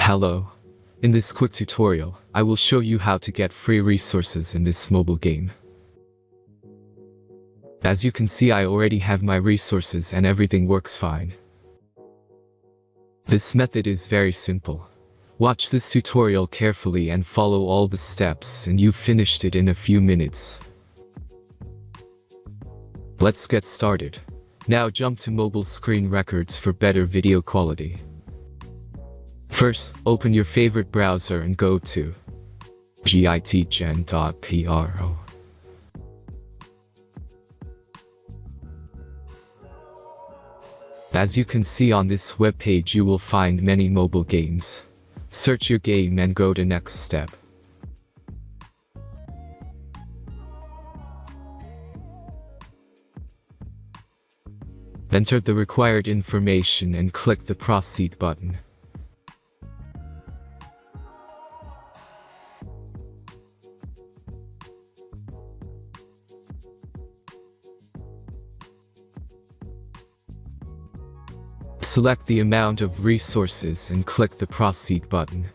Hello. In this quick tutorial, I will show you how to get free resources in this mobile game. As you can see, I already have my resources and everything works fine. This method is very simple. Watch this tutorial carefully and follow all the steps and you've finished it in a few minutes. Let's get started. Now jump to mobile screen records for better video quality. First, open your favorite browser and go to gitgen.pro. As you can see on this web page, you will find many mobile games. Search your game and go to next step. Enter the required information and click the Proceed button. Select the amount of resources and click the Proceed button.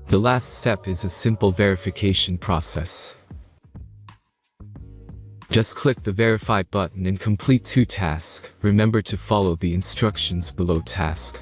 The last step is a simple verification process. Just click the Verify button and complete 2 tasks. Remember to follow the instructions below task.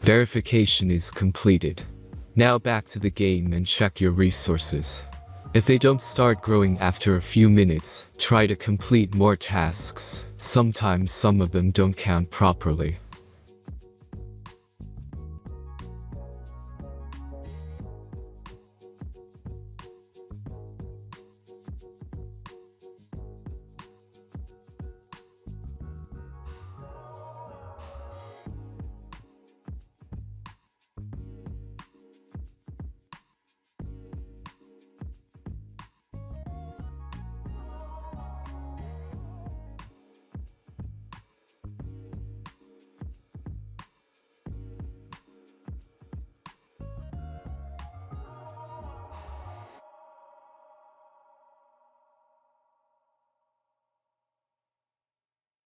Verification is completed. Now back to the game and check your resources. If they don't start growing after a few minutes, try to complete more tasks. Sometimes some of them don't count properly.